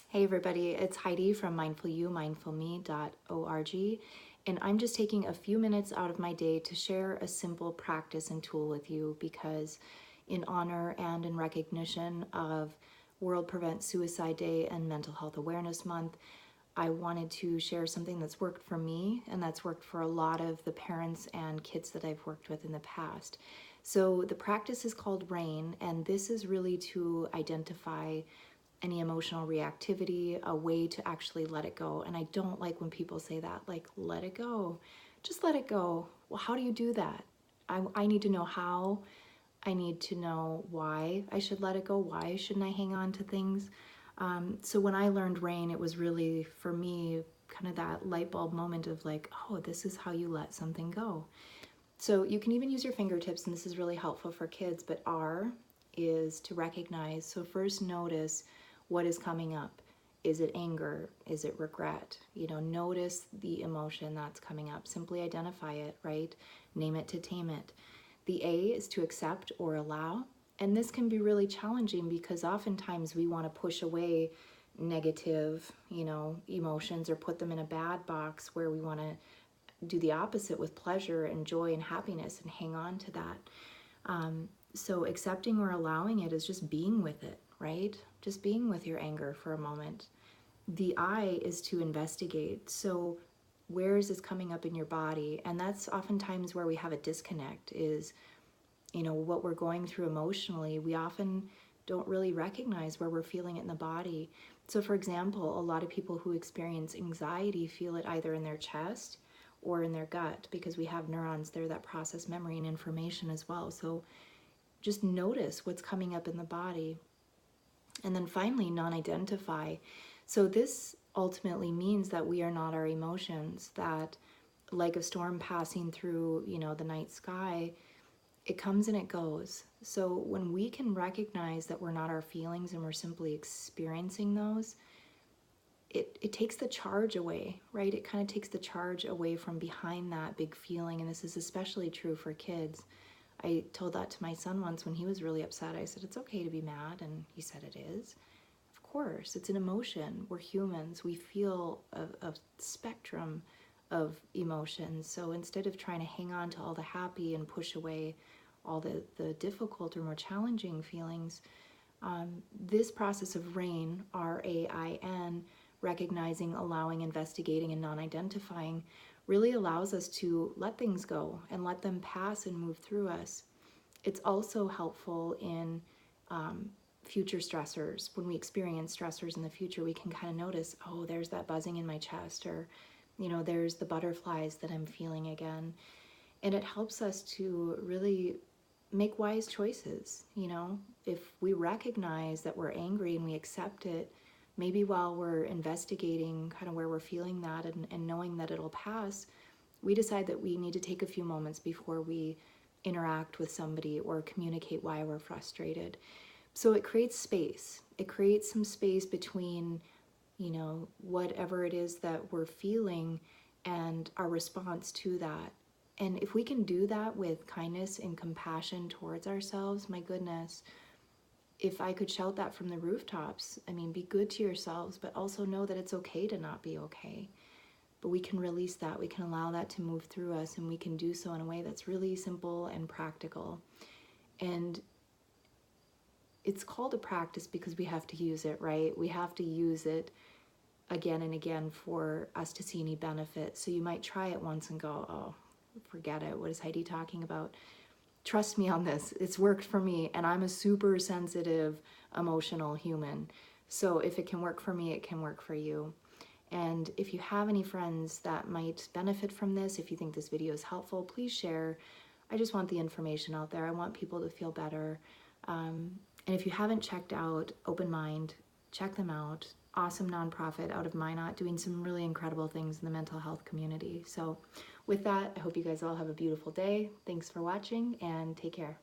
Hey everybody, it's Heidi from mindfulme.org, and I'm just taking a few minutes out of my day to share a simple practice and tool with you because in honor and in recognition of World Prevent Suicide Day and Mental Health Awareness Month, I wanted to share something that's worked for me and that's worked for a lot of the parents and kids that I've worked with in the past. So the practice is called R.A.I.N, and this is really to identify any emotional reactivity, a way to actually let it go. And I don't like when people say that, like, let it go, just let it go. Well, how do you do that? I need to know how. I need to know why I should let it go. Why shouldn't I hang on to things? So when I learned R.A.I.N, it was really, for me, kind of that light bulb moment of like, oh, this is how you let something go. So you can even use your fingertips, and this is really helpful for kids, but R is to recognize. So first notice what is coming up. Is it anger? Is it regret? Notice the emotion that's coming up. Simply identify it, right? Name it to tame it. The A is to accept or allow. And this can be really challenging because oftentimes we want to push away negative, emotions or put them in a bad box where we want to do the opposite with pleasure and joy and happiness and hang on to that. So accepting or allowing it is just being with it, right? Just being with your anger for a moment. The I is to investigate. So where is this coming up in your body? And that's oftentimes where we have a disconnect is, what we're going through emotionally. We often don't really recognize where we're feeling it in the body. So for example, a lot of people who experience anxiety feel it either in their chest or in their gut because we have neurons there that process memory and information as well. So just notice what's coming up in the body. And then finally, non-identify. So this ultimately means that we are not our emotions, that like a storm passing through, the night sky, it comes and it goes. So when we can recognize that we're not our feelings and we're simply experiencing those, it takes the charge away, right? It kind of takes the charge away from behind that big feeling. And this is especially true for kids. I told that to my son once when he was really upset. I said, it's okay to be mad. And he said, it is. Of course, it's an emotion. We're humans. We feel a spectrum of emotions. So instead of trying to hang on to all the happy and push away all the difficult or more challenging feelings, this process of R.A.I.N, R-A.I.N, recognizing, allowing, investigating, and non-identifying really allows us to let things go and let them pass and move through us. It's also helpful in future stressors. When we experience stressors in the future, we can kind of notice, oh, there's that buzzing in my chest, or, there's the butterflies that I'm feeling again. And it helps us to really make wise choices. If we recognize that we're angry and we accept it, maybe while we're investigating kind of where we're feeling that and knowing that it'll pass, we decide that we need to take a few moments before we interact with somebody or communicate why we're frustrated. So it creates space. It creates some space between, whatever it is that we're feeling and our response to that. And if we can do that with kindness and compassion towards ourselves, my goodness, if I could shout that from the rooftops, be good to yourselves, but also know that it's okay to not be okay. But we can release that. We can allow that to move through us, and we can do so in a way that's really simple and practical. And it's called a practice because we have to use it, right? We have to use it again and again for us to see any benefit. So you might try it once and go, oh, forget it. What is Heidi talking about? Trust me on this. It's worked for me, and I'm a super sensitive, emotional human. So if it can work for me, it can work for you. And if you have any friends that might benefit from this, if you think this video is helpful, please share. I just want the information out there. I want people to feel better. And if you haven't checked out Open Mind, check them out. Awesome nonprofit out of Minot doing some really incredible things in the mental health community. So with that, I hope you guys all have a beautiful day. Thanks for watching and take care.